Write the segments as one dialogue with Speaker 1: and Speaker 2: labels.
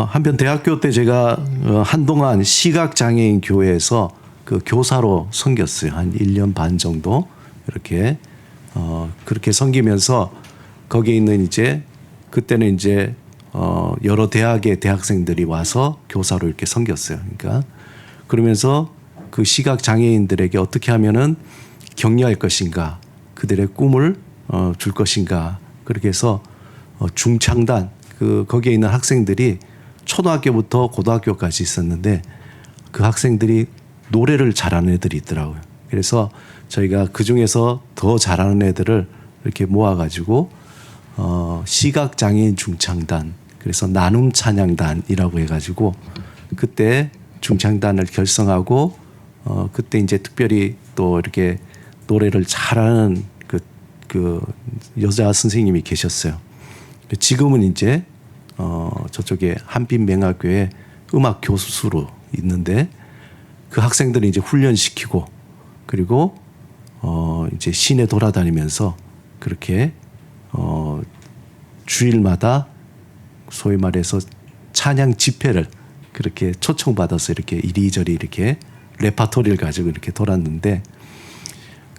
Speaker 1: 한편 대학교 때 제가 한동안 시각장애인 교회에서 그 교사로 섬겼어요. 한 1년 반 정도 이렇게 그렇게 섬기면서 거기에 있는 이제 그때는 이제 여러 대학의 대학생들이 와서 교사로 이렇게 섬겼어요. 그러니까 그러면서 그 시각장애인들에게 어떻게 하면은 격려할 것인가, 그들의 꿈을 줄 것인가, 그렇게 해서 중창단 거기에 있는 학생들이 초등학교부터 고등학교까지 있었는데 그 학생들이 노래를 잘하는 애들이 있더라고요. 그래서 저희가 그 중에서 더 잘하는 애들을 이렇게 모아가지고 시각장애인 중창단, 그래서 나눔 찬양단이라고 해가지고 그때 중창단을 결성하고 그때 이제 특별히 또 이렇게 노래를 잘하는 그 여자 선생님이 계셨어요. 지금은 이제 저쪽에 한빛맹학교에 음악 교수로 있는데 그 학생들을 이제 훈련시키고 그리고 이제 시내 돌아다니면서 그렇게 주일마다 소위 말해서 찬양 집회를 그렇게 초청받아서 이렇게 이리저리 이렇게 레파토리를 가지고 이렇게 돌았는데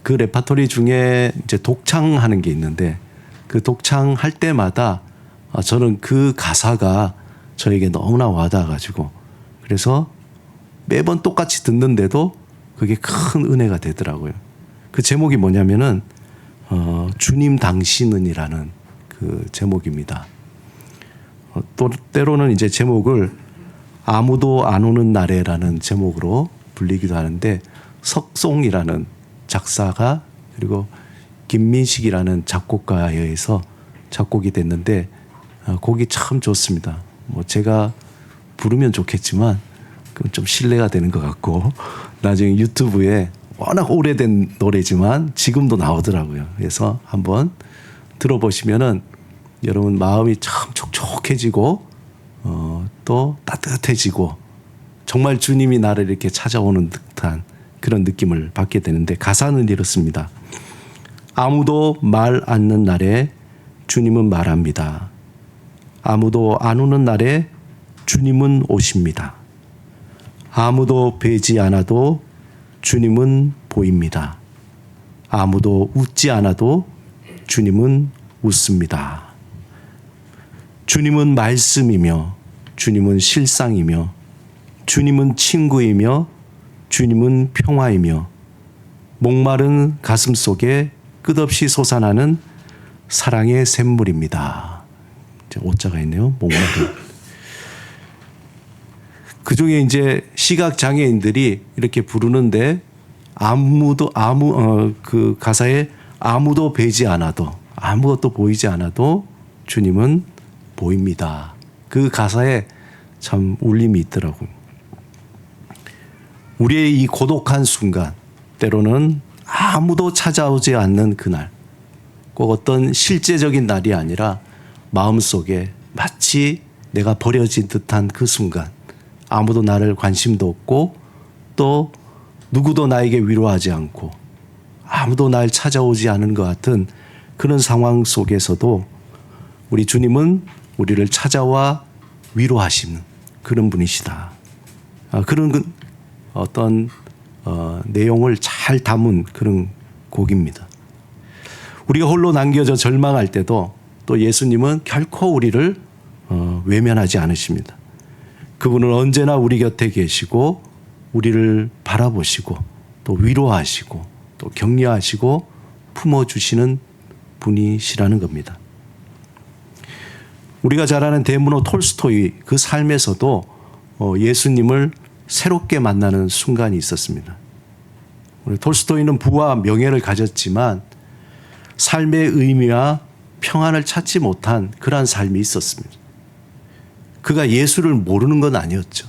Speaker 1: 그 레파토리 중에 이제 독창하는 게 있는데 그 독창할 때마다 저는 그 가사가 저에게 너무나 와닿아가지고 그래서 매번 똑같이 듣는데도 그게 큰 은혜가 되더라고요. 그 제목이 뭐냐면은 주님 당신은이라는 그 제목입니다. 또 때로는 이제 제목을 아무도 안 오는 날에라는 제목으로 불리기도 하는데 석송이라는 작사가 그리고 김민식이라는 작곡가에 의해서 작곡이 됐는데 곡이 참 좋습니다. 뭐 제가 부르면 좋겠지만 그건 좀 신뢰가 되는 것 같고 나중에 유튜브에 워낙 오래된 노래지만 지금도 나오더라고요. 그래서 한번 들어보시면은 여러분 마음이 참 촉촉해지고 또 따뜻해지고 정말 주님이 나를 이렇게 찾아오는 듯한 그런 느낌을 받게 되는데 가사는 이렇습니다. 아무도 말 않는 날에 주님은 말합니다. 아무도 안 오는 날에 주님은 오십니다. 아무도 뵈지 않아도 주님은 보입니다. 아무도 웃지 않아도 주님은 웃습니다. 주님은 말씀이며 주님은 실상이며 주님은 친구이며 주님은 평화이며 목마른 가슴 속에 끝없이 솟아나는 사랑의 샘물입니다. 오자가 있네요. 목마른. 그 중에 이제 시각장애인들이 이렇게 부르는데 그 가사에 아무도 뵈지 않아도 아무것도 보이지 않아도 주님은 보입니다. 그 가사에 참 울림이 있더라고요. 우리의 이 고독한 순간 때로는 아무도 찾아오지 않는 그날 꼭 어떤 실제적인 날이 아니라 마음속에 마치 내가 버려진 듯한 그 순간 아무도 나를 관심도 없고 또 누구도 나에게 위로하지 않고 아무도 날 찾아오지 않은 것 같은 그런 상황 속에서도 우리 주님은 우리를 찾아와 위로하시는 그런 분이시다. 그런 어떤 내용을 잘 담은 그런 곡입니다. 우리가 홀로 남겨져 절망할 때도 또 예수님은 결코 우리를 외면하지 않으십니다. 그분은 언제나 우리 곁에 계시고 우리를 바라보시고 또 위로하시고 또 격려하시고 품어주시는 분이시라는 겁니다. 우리가 잘 아는 대문호 톨스토이 그 삶에서도 예수님을 새롭게 만나는 순간이 있었습니다. 우리 톨스토이는 부와 명예를 가졌지만 삶의 의미와 평안을 찾지 못한 그러한 삶이 있었습니다. 그가 예수를 모르는 건 아니었죠.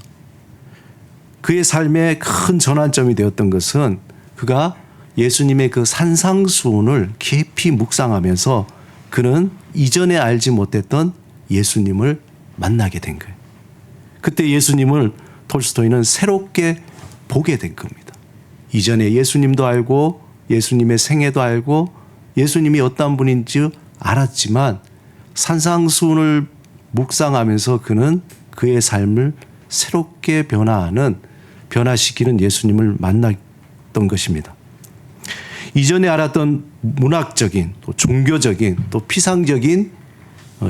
Speaker 1: 그의 삶의 큰 전환점이 되었던 것은 그가 예수님의 그 산상수훈을 깊이 묵상하면서 그는 이전에 알지 못했던 예수님을 만나게 된 거예요. 그때 예수님을 톨스토이는 새롭게 보게 된 겁니다. 이전에 예수님도 알고 예수님의 생애도 알고 예수님이 어떤 분인지 알았지만 산상수훈을 묵상하면서 그는 그의 삶을 새롭게 변화시키는 예수님을 만났던 것입니다. 이전에 알았던 문학적인, 또 종교적인, 또 피상적인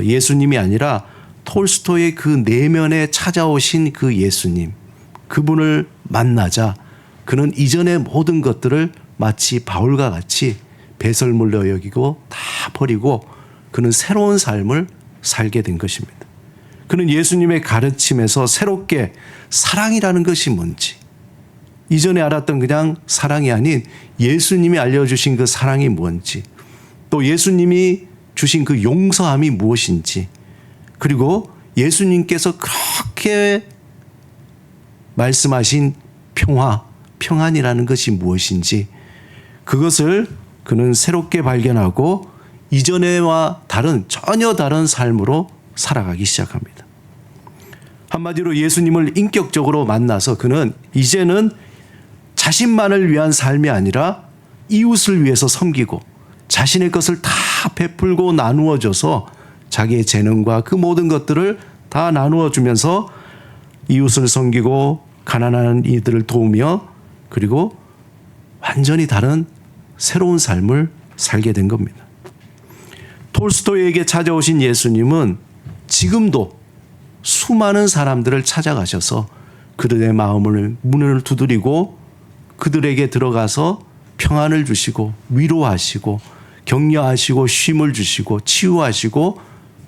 Speaker 1: 예수님이 아니라 톨스토이의 그 내면에 찾아오신 그 예수님, 그분을 만나자 그는 이전의 모든 것들을 마치 바울과 같이 배설물로 여기고 다 버리고 그는 새로운 삶을 살게 된 것입니다. 그는 예수님의 가르침에서 새롭게 사랑이라는 것이 뭔지, 이전에 알았던 그냥 사랑이 아닌 예수님이 알려주신 그 사랑이 뭔지, 또 예수님이 주신 그 용서함이 무엇인지, 그리고 예수님께서 그렇게 말씀하신 평안이라는 것이 무엇인지, 그것을 그는 새롭게 발견하고 이전에와 전혀 다른 삶으로 살아가기 시작합니다. 한마디로 예수님을 인격적으로 만나서 그는 이제는 자신만을 위한 삶이 아니라 이웃을 위해서 섬기고 자신의 것을 다 베풀고 나누어 줘서 자기의 재능과 그 모든 것들을 다 나누어 주면서 이웃을 섬기고 가난한 이들을 도우며 그리고 완전히 다른 새로운 삶을 살게 된 겁니다. 톨스토이에게 찾아오신 예수님은 지금도 수많은 사람들을 찾아가셔서 그들의 문을 두드리고 그들에게 들어가서 평안을 주시고 위로하시고 격려하시고 쉼을 주시고 치유하시고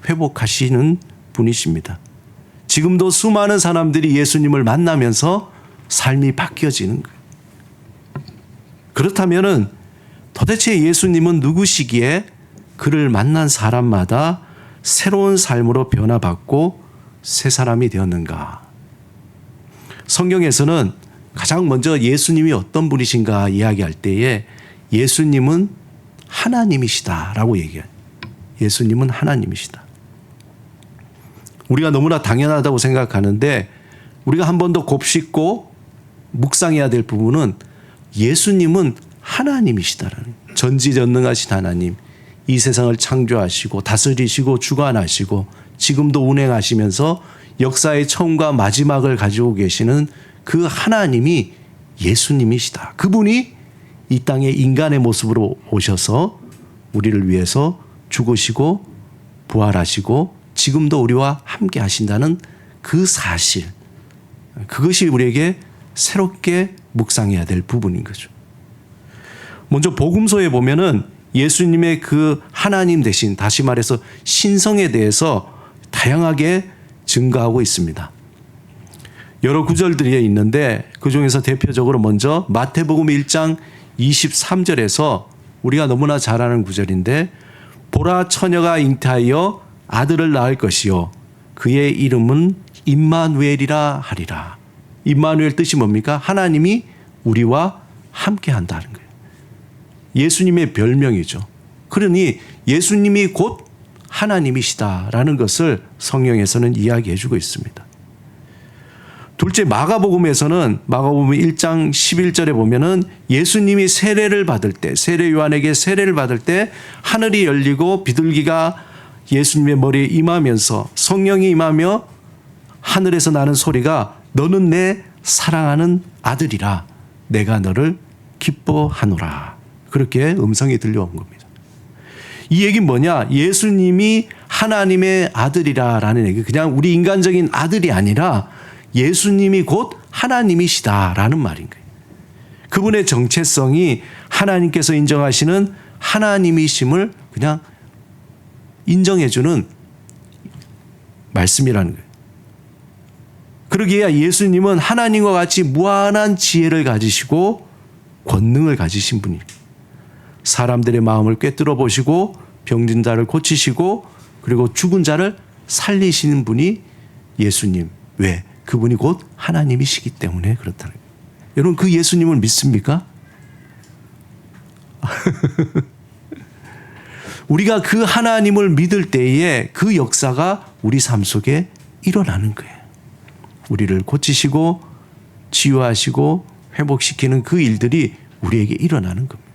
Speaker 1: 회복하시는 분이십니다. 지금도 수많은 사람들이 예수님을 만나면서 삶이 바뀌어지는 거예요. 그렇다면은 도대체 예수님은 누구시기에 그를 만난 사람마다 새로운 삶으로 변화받고 새 사람이 되었는가? 성경에서는 가장 먼저 예수님이 어떤 분이신가 이야기할 때에 예수님은 하나님이시다라고 얘기해요. 예수님은 하나님이시다. 우리가 너무나 당연하다고 생각하는데 우리가 한 번 더 곱씹고 묵상해야 될 부분은 예수님은 하나님이시다라는, 전지전능하신 하나님, 이 세상을 창조하시고 다스리시고 주관하시고 지금도 운행하시면서 역사의 처음과 마지막을 가지고 계시는 그 하나님이 예수님이시다. 그분이 이 땅에 인간의 모습으로 오셔서 우리를 위해서 죽으시고 부활하시고 지금도 우리와 함께 하신다는 그 사실, 그것이 우리에게 새롭게 묵상해야 될 부분인 거죠. 먼저 복음서에 보면은 예수님의 그 하나님 대신, 다시 말해서 신성에 대해서 다양하게 증거하고 있습니다. 여러 구절들이 있는데 그 중에서 대표적으로 먼저 마태복음 1장 23절에서 우리가 너무나 잘 아는 구절인데, 보라 처녀가 잉태하여 아들을 낳을 것이요 그의 이름은 임마누엘이라 하리라. 임마누엘 뜻이 뭡니까? 하나님이 우리와 함께 한다는 거예요. 예수님의 별명이죠. 그러니 예수님이 곧 하나님이시다라는 것을 성경에서는 이야기해 주고 있습니다. 둘째, 마가복음에서는 마가복음 1장 11절에 보면은 예수님이 세례를 받을 때, 세례 요한에게 세례를 받을 때 하늘이 열리고 비둘기가 예수님의 머리에 임하면서 성령이 임하며 하늘에서 나는 소리가 너는 내 사랑하는 아들이라 내가 너를 기뻐하노라. 그렇게 음성이 들려온 겁니다. 이 얘기는 뭐냐? 예수님이 하나님의 아들이라라는 얘기, 그냥 우리 인간적인 아들이 아니라 예수님이 곧 하나님이시다라는 말인 거예요. 그분의 정체성이 하나님께서 인정하시는 하나님이심을 그냥 인정해주는 말씀이라는 거예요. 그러기에 예수님은 하나님과 같이 무한한 지혜를 가지시고 권능을 가지신 분이에요. 사람들의 마음을 꿰뚫어 보시고 병든 자를 고치시고 그리고 죽은 자를 살리시는 분이 예수님. 왜? 그분이 곧 하나님이시기 때문에 그렇다는 거예요. 여러분, 그 예수님을 믿습니까? 우리가 그 하나님을 믿을 때에 그 역사가 우리 삶 속에 일어나는 거예요. 우리를 고치시고 치유하시고 회복시키는 그 일들이 우리에게 일어나는 겁니다.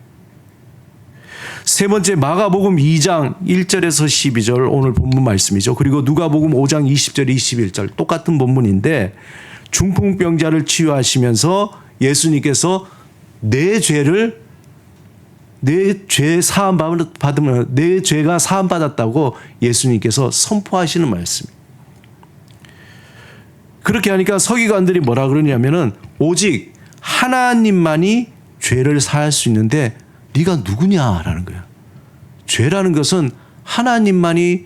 Speaker 1: 세 번째 마가복음 2장 1절에서 12절 오늘 본문 말씀이죠. 그리고 누가복음 5장 20절 21절 똑같은 본문인데 중풍병자를 치유하시면서 예수님께서 내 죄 사함 받으면 내 죄가 사함 받았다고 예수님께서 선포하시는 말씀입니다. 그렇게 하니까 서기관들이 뭐라 그러냐면은 오직 하나님만이 죄를 사할 수 있는데 네가 누구냐라는 거야. 죄라는 것은 하나님만이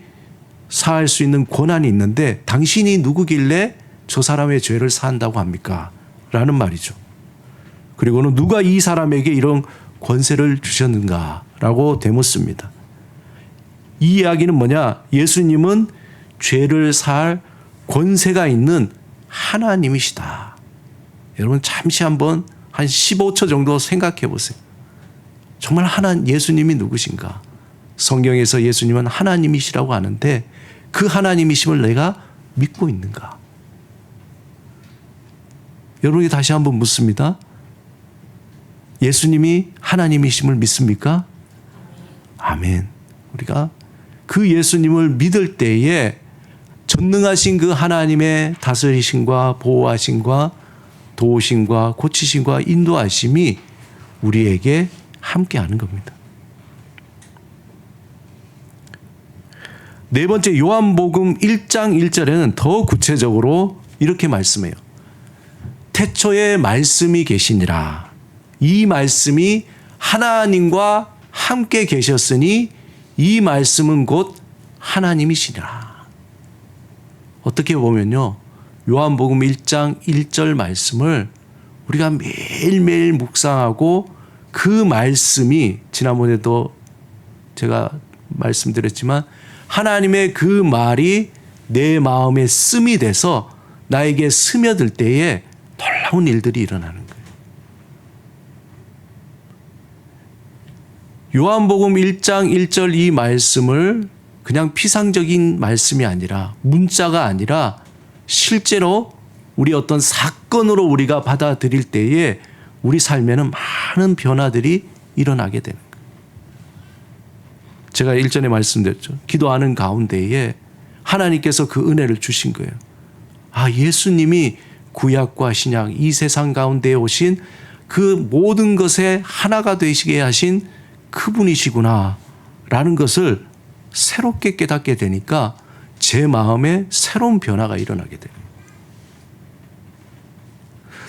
Speaker 1: 사할 수 있는 권한이 있는데 당신이 누구길래 저 사람의 죄를 사한다고 합니까? 라는 말이죠. 그리고는 누가 이 사람에게 이런 권세를 주셨는가라고 되묻습니다. 이 이야기는 뭐냐? 예수님은 죄를 사할 권세가 있는 하나님이시다. 여러분 잠시 한번 한 15초 정도 생각해 보세요. 정말 예수님이 누구신가? 성경에서 예수님은 하나님이시라고 하는데 그 하나님이심을 내가 믿고 있는가? 여러분이 다시 한번 묻습니다. 예수님이 하나님이심을 믿습니까? 아멘. 우리가 그 예수님을 믿을 때에 전능하신 그 하나님의 다스리심과 보호하심과 도우심과 고치심과 인도하심이 우리에게 함께하는 겁니다. 네 번째 요한복음 1장 1절에는 더 구체적으로 이렇게 말씀해요. 태초에 말씀이 계시니라. 이 말씀이 하나님과 함께 계셨으니 이 말씀은 곧 하나님이시니라. 어떻게 보면요. 요한복음 1장 1절 말씀을 우리가 매일매일 묵상하고 그 말씀이 지난번에도 제가 말씀드렸지만 하나님의 그 말이 내 마음에 씀이 돼서 나에게 스며들 때에 놀라운 일들이 일어나는 거예요. 요한복음 1장 1절 이 말씀을 그냥 피상적인 말씀이 아니라 문자가 아니라 실제로 우리 어떤 사건으로 우리가 받아들일 때에 우리 삶에는 많은 변화들이 일어나게 되는 거예요. 제가 일전에 말씀드렸죠. 기도하는 가운데에 하나님께서 그 은혜를 주신 거예요. 아, 예수님이 구약과 신약 이 세상 가운데에 오신 그 모든 것에 하나가 되시게 하신 그분이시구나 라는 것을 새롭게 깨닫게 되니까 제 마음에 새로운 변화가 일어나게 돼요.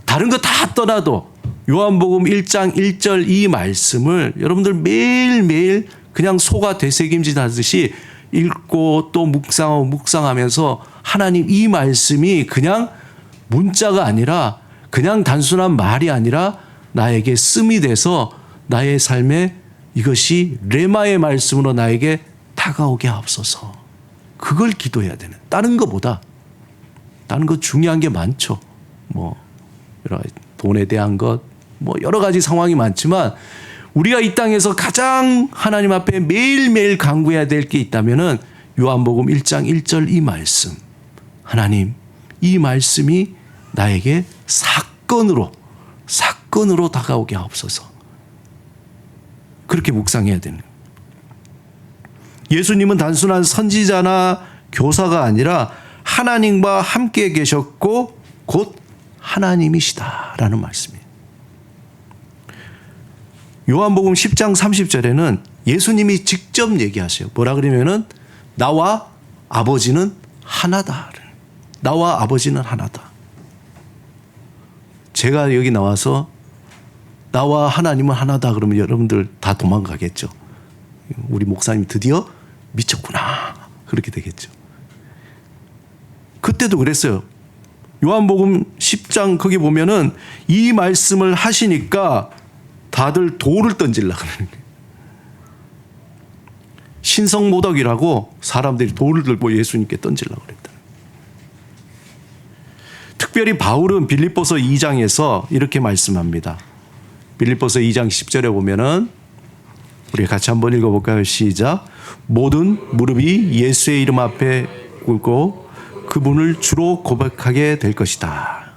Speaker 1: 다른 거 다 떠나도 요한복음 1장 1절 이 말씀을 여러분들 매일매일 그냥 소가 되새김질하듯이 읽고 또 묵상하면서 하나님 이 말씀이 그냥 문자가 아니라 그냥 단순한 말이 아니라 나에게 씀이 돼서 나의 삶에 이것이 레마의 말씀으로 나에게 다가오게 하옵소서. 그걸 기도해야 되는. 다른 것보다 다른 것 중요한 게 많죠. 뭐 여러 가지 돈에 대한 것, 뭐 여러 가지 상황이 많지만 우리가 이 땅에서 가장 하나님 앞에 매일매일 간구해야 될 게 있다면은 요한복음 1장 1절 이 말씀. 하나님, 이 말씀이 나에게 사건으로 다가오게 하옵소서. 그렇게 묵상해야 되는 거예요. 예수님은 단순한 선지자나 교사가 아니라 하나님과 함께 계셨고 곧 하나님이시다라는 말씀이에요. 요한복음 10장 30절에는 예수님이 직접 얘기하세요. 뭐라 그러면은 나와 아버지는 하나다. 나와 아버지는 하나다. 제가 여기 나와서 나와 하나님은 하나다 그러면 여러분들 다 도망가겠죠. 우리 목사님 드디어 미쳤구나. 그렇게 되겠죠. 그때도 그랬어요. 요한복음 10장 거기 보면은 이 말씀을 하시니까 다들 돌을 던지려고 그러는 거예요. 신성모독이라고 사람들이 돌을 들고 예수님께 던지려고 그랬다. 특별히 바울은 빌립보서 2장에서 이렇게 말씀합니다. 빌립보서 2장 10절에 보면은 우리 같이 한번 읽어볼까요? 시작. 모든 무릎이 예수의 이름 앞에 꿇고 그분을 주로 고백하게 될 것이다.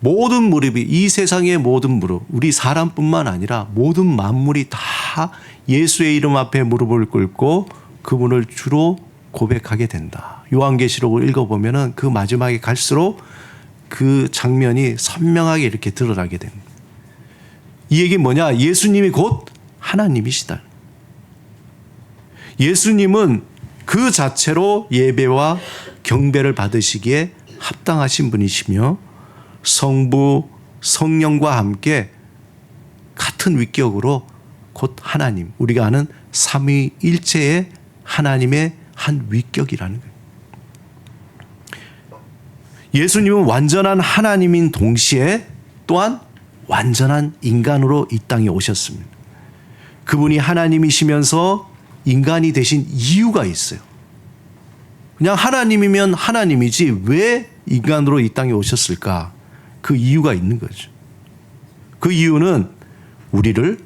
Speaker 1: 모든 무릎이, 이 세상의 모든 무릎, 우리 사람뿐만 아니라 모든 만물이 다 예수의 이름 앞에 무릎을 꿇고 그분을 주로 고백하게 된다. 요한계시록을 읽어보면은 그 마지막에 갈수록 그 장면이 선명하게 이렇게 드러나게 됩니다. 이 얘기는 뭐냐? 예수님이 곧 하나님이시다. 예수님은 그 자체로 예배와 경배를 받으시기에 합당하신 분이시며 성부, 성령과 함께 같은 위격으로 곧 하나님, 우리가 아는 삼위일체의 하나님의 한 위격이라는 거예요. 예수님은 완전한 하나님인 동시에 또한 완전한 인간으로 이 땅에 오셨습니다. 그분이 하나님이시면서 인간이 되신 이유가 있어요. 그냥 하나님이면 하나님이지 왜 인간으로 이 땅에 오셨을까? 그 이유가 있는 거죠. 그 이유는 우리를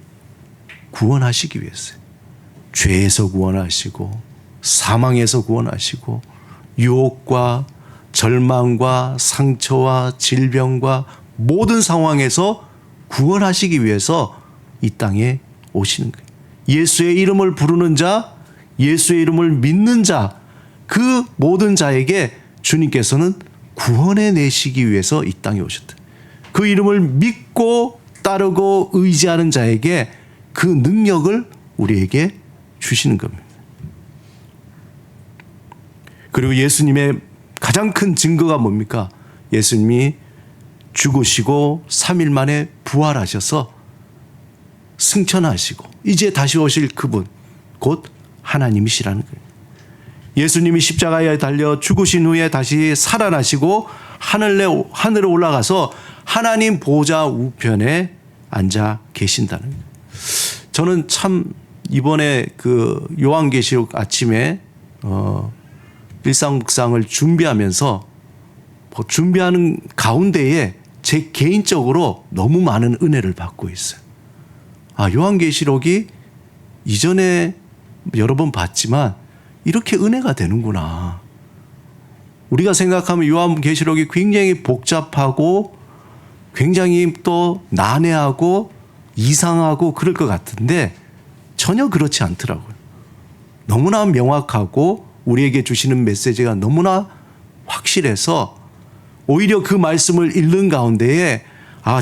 Speaker 1: 구원하시기 위해서요. 죄에서 구원하시고 사망에서 구원하시고 유혹과 절망과 상처와 질병과 모든 상황에서 구원하시기 위해서 이 땅에 오시는 거예요. 예수의 이름을 부르는 자, 예수의 이름을 믿는 자, 그 모든 자에게 주님께서는 구원해 내시기 위해서 이 땅에 오셨다. 그 이름을 믿고 따르고 의지하는 자에게 그 능력을 우리에게 주시는 겁니다. 그리고 예수님의 가장 큰 증거가 뭡니까? 예수님이 죽으시고 3일 만에 부활하셔서 승천하시고 이제 다시 오실 그분, 곧 하나님이시라는 거예요. 예수님이 십자가에 달려 죽으신 후에 다시 살아나시고 하늘에 올라가서 하나님 보좌 우편에 앉아 계신다는 거예요. 저는 참 이번에 그 요한계시록 아침에 일상 묵상을 준비하면서 준비하는 가운데에 제 개인적으로 너무 많은 은혜를 받고 있어요. 요한계시록이 이전에 여러 번 봤지만 이렇게 은혜가 되는구나. 우리가 생각하면 요한계시록이 굉장히 복잡하고 굉장히 또 난해하고 이상하고 그럴 것 같은데 전혀 그렇지 않더라고요. 너무나 명확하고 우리에게 주시는 메시지가 너무나 확실해서 오히려 그 말씀을 읽는 가운데에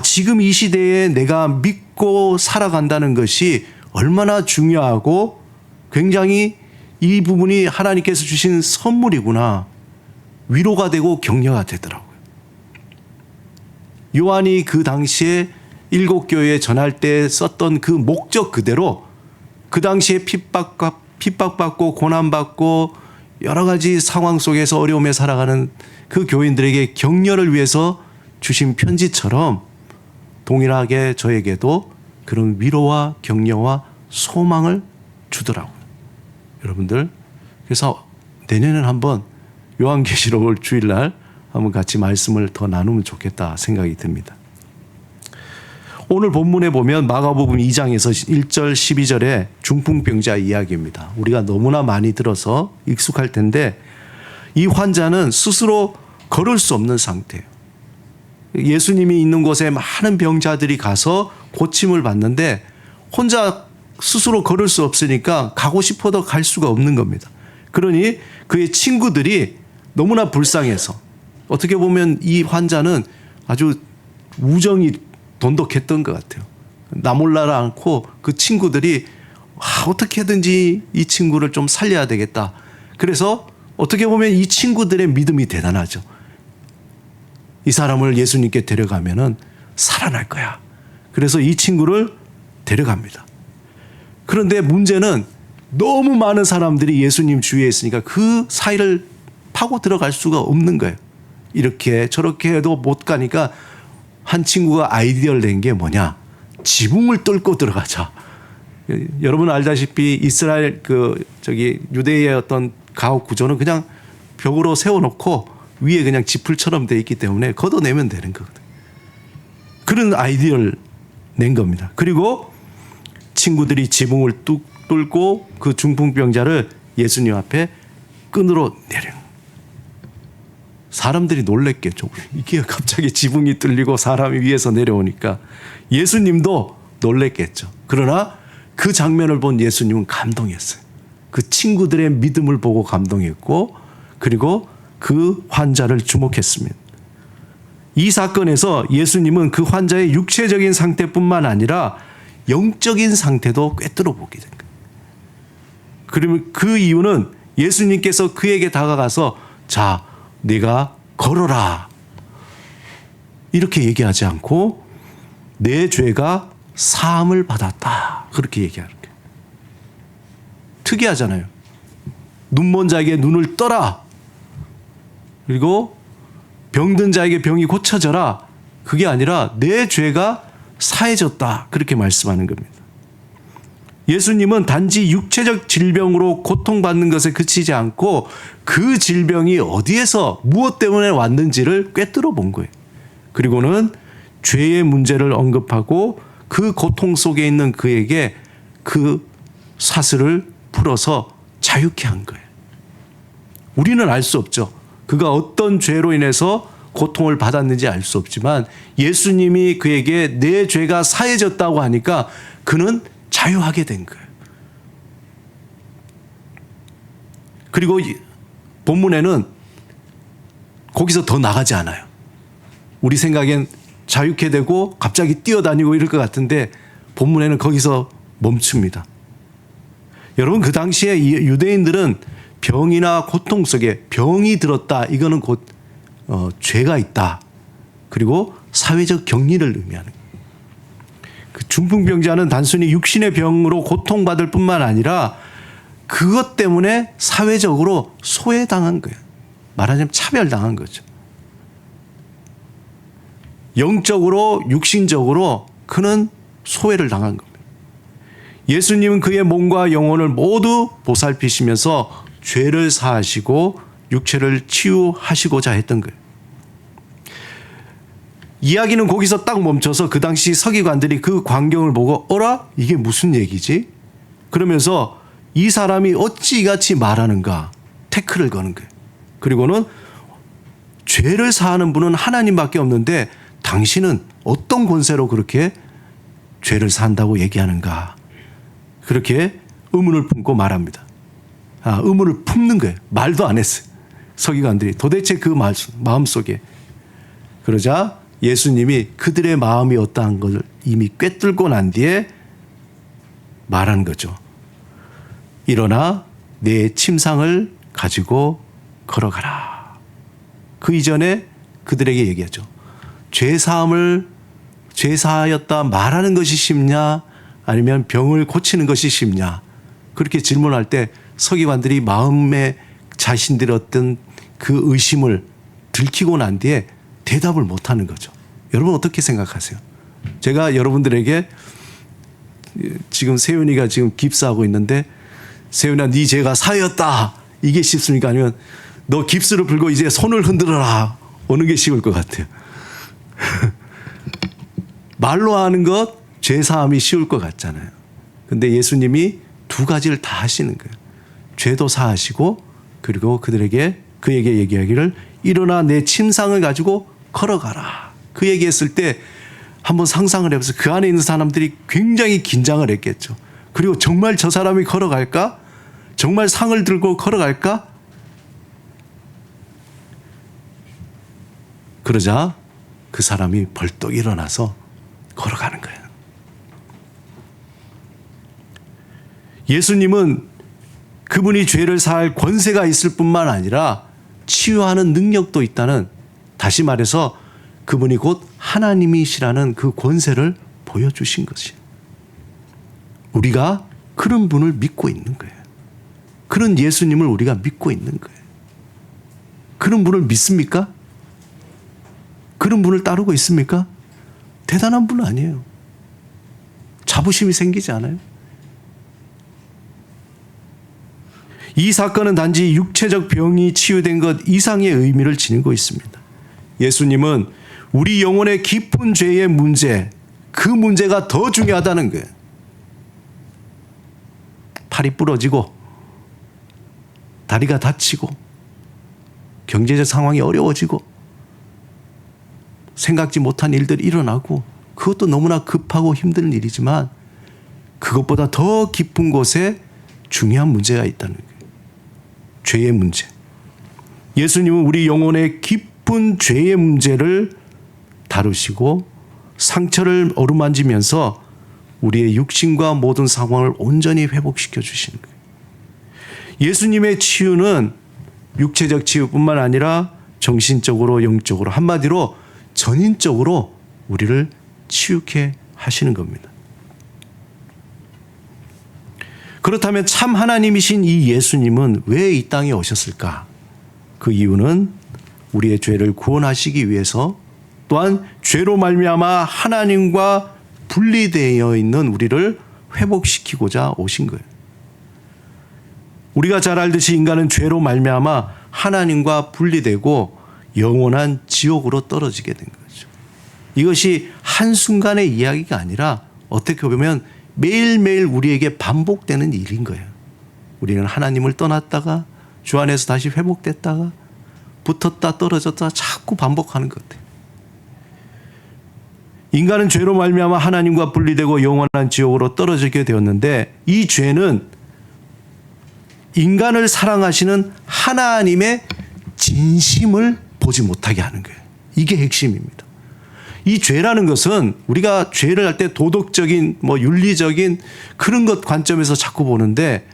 Speaker 1: 지금 이 시대에 내가 믿고 살아간다는 것이 얼마나 중요하고 굉장히 이 부분이 하나님께서 주신 선물이구나. 위로가 되고 격려가 되더라고요. 요한이 그 당시에 7교회에 전할 때 썼던 그 목적 그대로 그 당시에 핍박받고 고난받고 여러 가지 상황 속에서 어려움에 살아가는 그 교인들에게 격려를 위해서 주신 편지처럼 동일하게 저에게도 그런 위로와 격려와 소망을 주더라고요. 여러분들, 그래서 내년엔 한번 요한계시록을 주일날 한번 같이 말씀을 더 나누면 좋겠다 생각이 듭니다. 오늘 본문에 보면 마가복음 2장에서 1절 12절에 중풍병자 이야기입니다. 우리가 너무나 많이 들어서 익숙할 텐데 이 환자는 스스로 걸을 수 없는 상태예요. 예수님이 있는 곳에 많은 병자들이 가서 고침을 받는데 혼자 스스로 걸을 수 없으니까 가고 싶어도 갈 수가 없는 겁니다. 그러니 그의 친구들이 너무나 불쌍해서 어떻게 보면 이 환자는 아주 우정이 돈독했던 것 같아요. 나 몰라라 않고 그 친구들이 어떻게든지 이 친구를 좀 살려야 되겠다. 그래서 어떻게 보면 이 친구들의 믿음이 대단하죠. 이 사람을 예수님께 데려가면은 살아날 거야. 그래서 이 친구를 데려갑니다. 그런데 문제는 너무 많은 사람들이 예수님 주위에 있으니까 그 사이를 파고 들어갈 수가 없는 거예요. 이렇게 저렇게 해도 못 가니까 한 친구가 아이디어를 낸 게 뭐냐? 지붕을 뚫고 들어가자. 여러분 알다시피 이스라엘 유대의 어떤 가옥 구조는 그냥 벽으로 세워놓고 위에 그냥 지풀처럼 돼 있기 때문에 걷어내면 되는 거거든요. 그런 아이디어를 낸 겁니다. 그리고 친구들이 지붕을 뚫고 그 중풍병자를 예수님 앞에 끈으로 내려. 사람들이 놀랬겠죠. 이게 갑자기 지붕이 뚫리고 사람이 위에서 내려오니까 예수님도 놀랬겠죠. 그러나 그 장면을 본 예수님은 감동했어요. 그 친구들의 믿음을 보고 감동했고 그리고 그 환자를 주목했습니다. 이 사건에서 예수님은 그 환자의 육체적인 상태뿐만 아니라 영적인 상태도 꿰뚫어 보게 된 거예요. 그러면 그 이유는 예수님께서 그에게 다가가서 자, 네가 걸어라. 이렇게 얘기하지 않고 내 죄가 사함을 받았다. 그렇게 얘기하는 거예요. 특이하잖아요. 눈먼 자에게 눈을 떠라. 그리고 병든 자에게 병이 고쳐져라. 그게 아니라 내 죄가 사해졌다. 그렇게 말씀하는 겁니다. 예수님은 단지 육체적 질병으로 고통받는 것에 그치지 않고 그 질병이 어디에서 무엇 때문에 왔는지를 꿰뚫어 본 거예요. 그리고는 죄의 문제를 언급하고 그 고통 속에 있는 그에게 그 사슬을 풀어서 자유케 한 거예요. 우리는 알 수 없죠. 그가 어떤 죄로 인해서 고통을 받았는지 알 수 없지만 예수님이 그에게 내 죄가 사해졌다고 하니까 그는 자유하게 된 거예요. 그리고 본문에는 거기서 더 나가지 않아요. 우리 생각엔 자유케 되고 갑자기 뛰어다니고 이럴 것 같은데 본문에는 거기서 멈춥니다. 여러분 그 당시에 유대인들은 병이나 고통 속에 병이 들었다. 이거는 곧 죄가 있다. 그리고 사회적 격리를 의미하는 거예요. 그 중풍병자는 단순히 육신의 병으로 고통받을 뿐만 아니라 그것 때문에 사회적으로 소외당한 거예요. 말하자면 차별당한 거죠. 영적으로 육신적으로 그는 소외를 당한 겁니다. 예수님은 그의 몸과 영혼을 모두 보살피시면서 죄를 사하시고 육체를 치유하시고자 했던 거예요. 이야기는 거기서 딱 멈춰서 그 당시 서기관들이 그 광경을 보고 어라? 이게 무슨 얘기지? 그러면서 이 사람이 어찌 이같이 말하는가? 태클을 거는 거예요. 그리고는 죄를 사하는 분은 하나님밖에 없는데 당신은 어떤 권세로 그렇게 죄를 사한다고 얘기하는가? 그렇게 의문을 품고 말합니다. 의문을 품는 거예요. 말도 안 했어요. 서기관들이 도대체 그 마음속에. 그러자 예수님이 그들의 마음이 어떠한 것을 이미 꿰뚫고 난 뒤에 말하는 거죠. 일어나 내 침상을 가지고 걸어가라. 그 이전에 그들에게 얘기하죠. 죄사하였다 말하는 것이 쉽냐 아니면 병을 고치는 것이 쉽냐. 그렇게 질문할 때 서기관들이 마음에 자신들의 어떤 그 의심을 들키고 난 뒤에 대답을 못하는 거죠. 여러분 어떻게 생각하세요? 제가 여러분들에게 지금 세윤이가 지금 깁스하고 있는데 세윤아 네 죄가 사였다. 이게 쉽습니까? 아니면 너 깁스를 풀고 이제 손을 흔들어라. 어느 게 쉬울 것 같아요? 말로 하는 것 죄사함이 쉬울 것 같잖아요. 근데 예수님이 두 가지를 다 하시는 거예요. 죄도 사하시고 그리고 그에게 얘기하기를 일어나 내 침상을 가지고 걸어가라. 그 얘기했을 때 한번 상상을 해보세요. 그 안에 있는 사람들이 굉장히 긴장을 했겠죠. 그리고 정말 저 사람이 걸어갈까? 정말 상을 들고 걸어갈까? 그러자 그 사람이 벌떡 일어나서 걸어가는 거예요. 예수님은 그분이 죄를 사할 권세가 있을 뿐만 아니라 치유하는 능력도 있다는, 다시 말해서 그분이 곧 하나님이시라는 그 권세를 보여주신 것이에요. 우리가 그런 분을 믿고 있는 거예요. 그런 예수님을 우리가 믿고 있는 거예요. 그런 분을 믿습니까? 그런 분을 따르고 있습니까? 대단한 분 아니에요. 자부심이 생기지 않아요? 이 사건은 단지 육체적 병이 치유된 것 이상의 의미를 지니고 있습니다. 예수님은 우리 영혼의 깊은 죄의 문제, 그 문제가 더 중요하다는 거예요. 팔이 부러지고 다리가 다치고 경제적 상황이 어려워지고 생각지 못한 일들이 일어나고 그것도 너무나 급하고 힘든 일이지만 그것보다 더 깊은 곳에 중요한 문제가 있다는 거예요. 죄의 문제. 예수님은 우리 영혼의 깊은 죄의 문제를 다루시고 상처를 어루만지면서 우리의 육신과 모든 상황을 온전히 회복시켜 주시는 거예요. 예수님의 치유는 육체적 치유뿐만 아니라 정신적으로 영적으로 한마디로 전인적으로 우리를 치유케 하시는 겁니다. 그렇다면 참 하나님이신 이 예수님은 왜 이 땅에 오셨을까? 그 이유는 우리의 죄를 구원하시기 위해서 또한 죄로 말미암아 하나님과 분리되어 있는 우리를 회복시키고자 오신 거예요. 우리가 잘 알듯이 인간은 죄로 말미암아 하나님과 분리되고 영원한 지옥으로 떨어지게 된 거죠. 이것이 한순간의 이야기가 아니라 어떻게 보면 매일매일 우리에게 반복되는 일인 거예요. 우리는 하나님을 떠났다가 주 안에서 다시 회복됐다가 붙었다 떨어졌다 자꾸 반복하는 것 같아요. 인간은 죄로 말미암아 하나님과 분리되고 영원한 지옥으로 떨어지게 되었는데 이 죄는 인간을 사랑하시는 하나님의 진심을 보지 못하게 하는 거예요. 이게 핵심입니다. 이 죄라는 것은 우리가 죄를 할 때 도덕적인 윤리적인 그런 것 관점에서 자꾸 보는데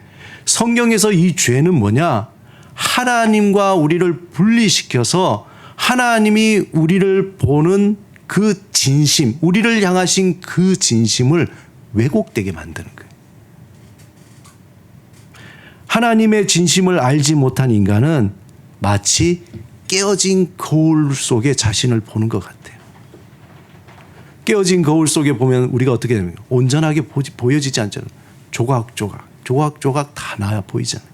Speaker 1: 성경에서 이 죄는 뭐냐? 하나님과 우리를 분리시켜서 하나님이 우리를 보는 그 진심, 우리를 향하신 그 진심을 왜곡되게 만드는 거예요. 하나님의 진심을 알지 못한 인간은 마치 깨어진 거울 속에 자신을 보는 것 같아요. 깨어진 거울 속에 보면 우리가 어떻게 됩니까? 온전하게 보여지지 않잖아요. 조각조각 다 나야 보이잖아요.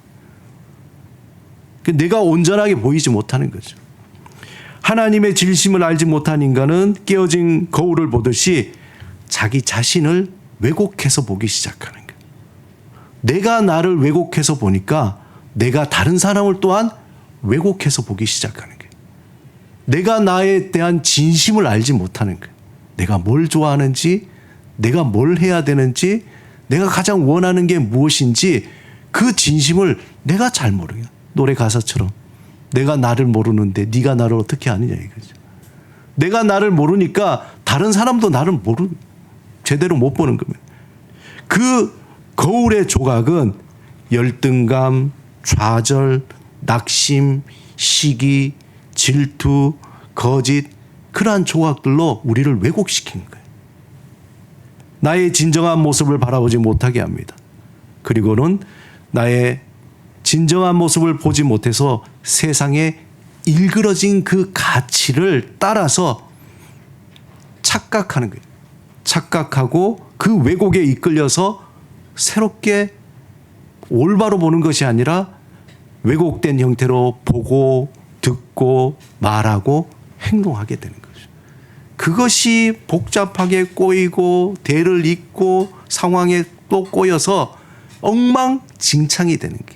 Speaker 1: 내가 온전하게 보이지 못하는 거죠. 하나님의 진심을 알지 못한 인간은 깨어진 거울을 보듯이 자기 자신을 왜곡해서 보기 시작하는 거예요. 내가 나를 왜곡해서 보니까 내가 다른 사람을 또한 왜곡해서 보기 시작하는 거예요. 내가 나에 대한 진심을 알지 못하는 거예요. 내가 뭘 좋아하는지, 내가 뭘 해야 되는지, 내가 가장 원하는 게 무엇인지 그 진심을 내가 잘 모르겠어요. 노래 가사처럼 내가 나를 모르는데 네가 나를 어떻게 아느냐 이거죠. 내가 나를 모르니까 다른 사람도 나를 제대로 못 보는 겁니다. 그 거울의 조각은 열등감, 좌절, 낙심, 시기, 질투, 거짓 그러한 조각들로 우리를 왜곡시키는 거예요. 나의 진정한 모습을 바라보지 못하게 합니다. 그리고는 나의 진정한 모습을 보지 못해서 세상에 일그러진 그 가치를 따라서 착각하는 거예요. 착각하고 그 왜곡에 이끌려서 새롭게 올바로 보는 것이 아니라 왜곡된 형태로 보고 듣고 말하고 행동하게 되는 거죠. 그것이 복잡하게 꼬이고 대를 잇고 상황에 또 꼬여서 엉망진창이 되는 게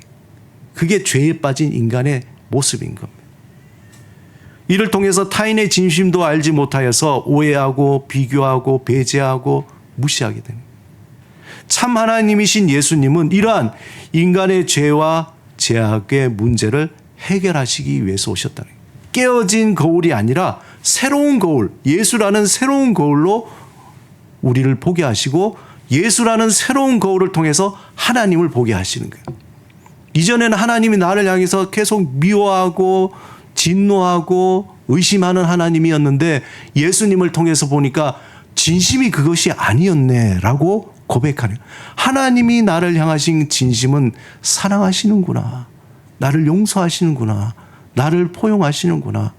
Speaker 1: 그게 죄에 빠진 인간의 모습인 겁니다. 이를 통해서 타인의 진심도 알지 못하여서 오해하고 비교하고 배제하고 무시하게 됩니다. 참 하나님이신 예수님은 이러한 인간의 죄와 죄악의 문제를 해결하시기 위해서 오셨다는 거예요. 깨어진 거울이 아니라 새로운 거울, 예수라는 새로운 거울로 우리를 보게 하시고 예수라는 새로운 거울을 통해서 하나님을 보게 하시는 거예요. 이전에는 하나님이 나를 향해서 계속 미워하고 진노하고 의심하는 하나님이었는데 예수님을 통해서 보니까 진심이 그것이 아니었네라고 고백하는 하나님이 나를 향하신 진심은 사랑하시는구나. 나를 용서하시는구나. 나를 포용하시는구나.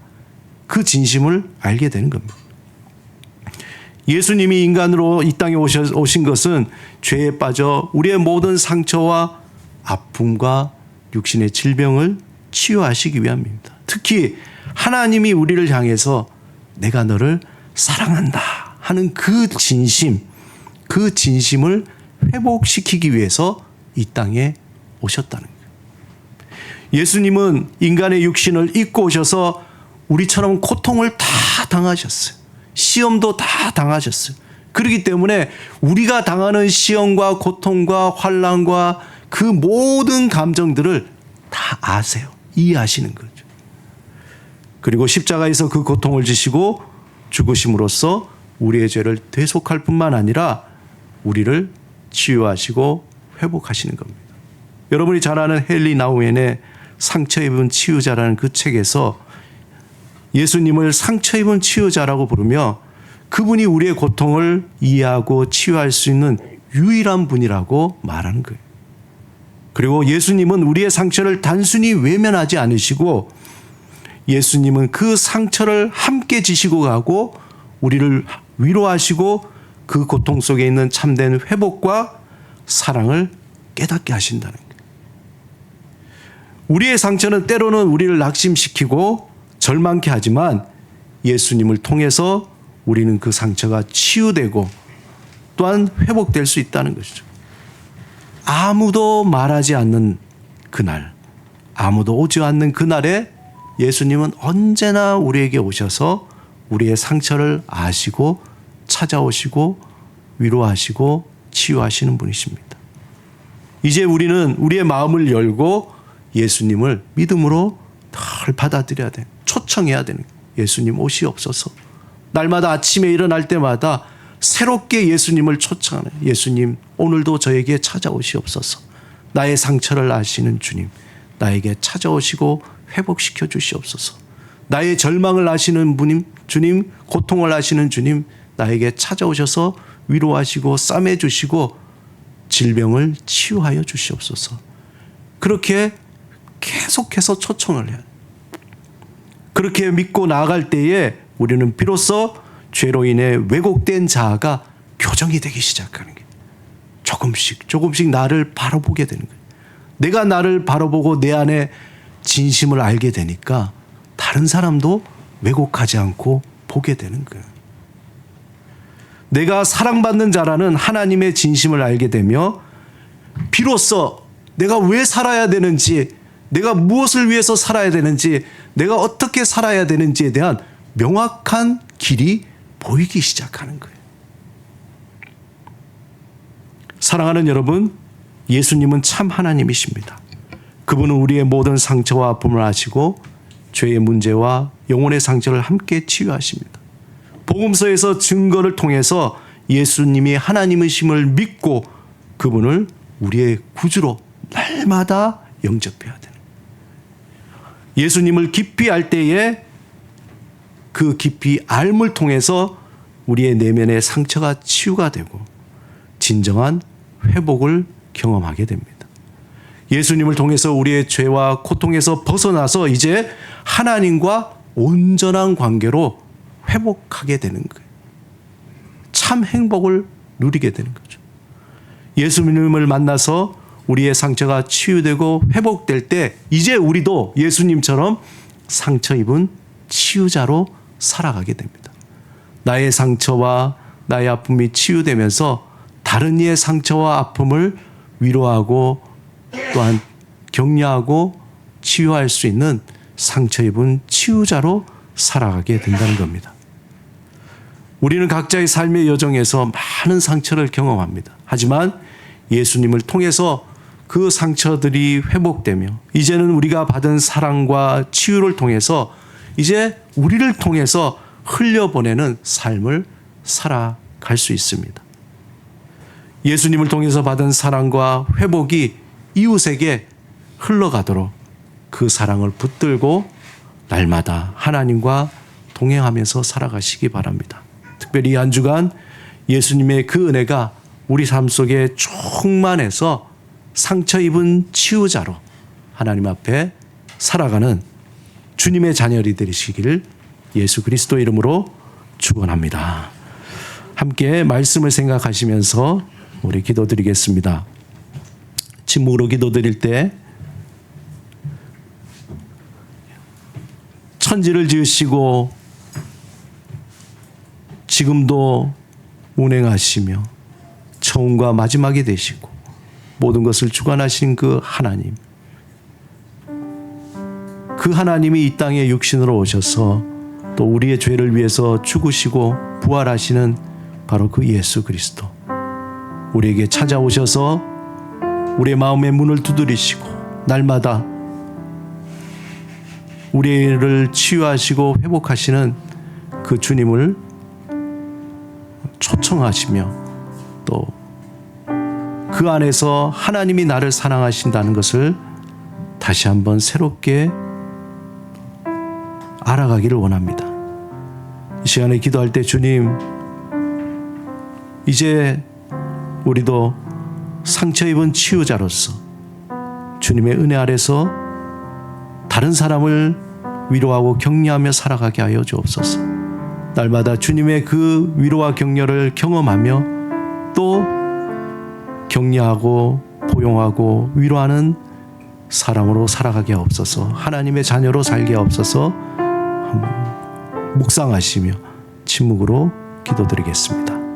Speaker 1: 그 진심을 알게 되는 겁니다. 예수님이 인간으로 이 땅에 오신 것은 죄에 빠져 우리의 모든 상처와 아픔과 육신의 질병을 치유하시기 위함입니다. 특히 하나님이 우리를 향해서 내가 너를 사랑한다 하는 그 진심, 그 진심을 회복시키기 위해서 이 땅에 오셨다는 거예요. 예수님은 인간의 육신을 입고 오셔서 우리처럼 고통을 다 당하셨어요. 시험도 다 당하셨어요. 그렇기 때문에 우리가 당하는 시험과 고통과 환난과 그 모든 감정들을 다 아세요. 이해하시는 거죠. 그리고 십자가에서 그 고통을 지시고 죽으심으로써 우리의 죄를 대속할 뿐만 아니라 우리를 치유하시고 회복하시는 겁니다. 여러분이 잘 아는 헨리 나우엔의 상처 입은 치유자라는 그 책에서 예수님을 상처 입은 치유자라고 부르며 그분이 우리의 고통을 이해하고 치유할 수 있는 유일한 분이라고 말하는 거예요. 그리고 예수님은 우리의 상처를 단순히 외면하지 않으시고 예수님은 그 상처를 함께 지시고 가고 우리를 위로하시고 그 고통 속에 있는 참된 회복과 사랑을 깨닫게 하신다는 거예요. 우리의 상처는 때로는 우리를 낙심시키고 절망케 하지만 예수님을 통해서 우리는 그 상처가 치유되고 또한 회복될 수 있다는 것이죠. 아무도 말하지 않는 그날, 아무도 오지 않는 그날에 예수님은 언제나 우리에게 오셔서 우리의 상처를 아시고 찾아오시고 위로하시고 치유하시는 분이십니다. 이제 우리는 우리의 마음을 열고 예수님을 믿음으로 늘 받아들여야 돼. 초청해야 되는 거예요. 예수님 오시옵소서. 날마다 아침에 일어날 때마다 새롭게 예수님을 초청하는 예수님 오늘도 저에게 찾아오시옵소서. 나의 상처를 아시는 주님 나에게 찾아오시고 회복시켜 주시옵소서. 나의 절망을 아시는 분님 주님 고통을 아시는 주님 나에게 찾아오셔서 위로하시고 싸매주시고 질병을 치유하여 주시옵소서. 그렇게 계속해서 초청을 해요. 그렇게 믿고 나아갈 때에 우리는 비로소 죄로 인해 왜곡된 자아가 교정이 되기 시작하는 거예요. 조금씩 나를 바라보게 되는 거예요. 내가 나를 바라보고 내 안에 진심을 알게 되니까 다른 사람도 왜곡하지 않고 보게 되는 거예요. 내가 사랑받는 자라는 하나님의 진심을 알게 되며 비로소 내가 왜 살아야 되는지, 내가 무엇을 위해서 살아야 되는지, 내가 어떻게 살아야 되는지에 대한 명확한 길이 보이기 시작하는 거예요. 사랑하는 여러분, 예수님은 참 하나님이십니다. 그분은 우리의 모든 상처와 아픔을 아시고 죄의 문제와 영혼의 상처를 함께 치유하십니다. 복음서에서 증거를 통해서 예수님이 하나님이심을 믿고 그분을 우리의 구주로 날마다 영접해야 되는 거예요. 예수님을 깊이 알 때에 그 깊이 알을 통해서 우리의 내면의 상처가 치유가 되고 진정한 회복을 경험하게 됩니다. 예수님을 통해서 우리의 죄와 고통에서 벗어나서 이제 하나님과 온전한 관계로 회복하게 되는 거예요. 참 행복을 누리게 되는 거죠. 예수님을 만나서 우리의 상처가 치유되고 회복될 때 이제 우리도 예수님처럼 상처 입은 치유자로 살아가게 됩니다. 나의 상처와 나의 아픔이 치유되면서 다른 이의 상처와 아픔을 위로하고 또한 격려하고 치유할 수 있는 상처 입은 치유자로 살아가게 된다는 겁니다. 우리는 각자의 삶의 여정에서 많은 상처를 경험합니다. 하지만 예수님을 통해서 그 상처들이 회복되며 이제는 우리가 받은 사랑과 치유를 통해서 이제 우리를 통해서 흘려보내는 삶을 살아갈 수 있습니다. 예수님을 통해서 받은 사랑과 회복이 이웃에게 흘러가도록 그 사랑을 붙들고 날마다 하나님과 동행하면서 살아가시기 바랍니다. 특별히 한 주간 예수님의 그 은혜가 우리 삶 속에 충만해서 상처 입은 치유자로 하나님 앞에 살아가는 주님의 자녀들이 되시기를 예수 그리스도 이름으로 축원합니다. 함께 말씀을 생각하시면서 우리 기도드리겠습니다. 침묵으로 기도드릴 때 천지를 지으시고 지금도 운행하시며 처음과 마지막이 되시고 모든 것을 주관하신 그 하나님, 그 하나님이 이 땅에 육신으로 오셔서 또 우리의 죄를 위해서 죽으시고 부활하시는 바로 그 예수 그리스도, 우리에게 찾아오셔서 우리의 마음의 문을 두드리시고 날마다 우리를 치유하시고 회복하시는 그 주님을 초청하시며 또 그 안에서 하나님이 나를 사랑하신다는 것을 다시 한번 새롭게 알아가기를 원합니다. 이 시간에 기도할 때 주님, 이제 우리도 상처 입은 치유자로서 주님의 은혜 아래서 다른 사람을 위로하고 격려하며 살아가게 하여 주옵소서. 날마다 주님의 그 위로와 격려를 경험하며 또 격려하고 포용하고 위로하는 사람으로 살아가게 하옵소서. 하나님의 자녀로 살게 하옵소서. 묵상하시며 침묵으로 기도드리겠습니다.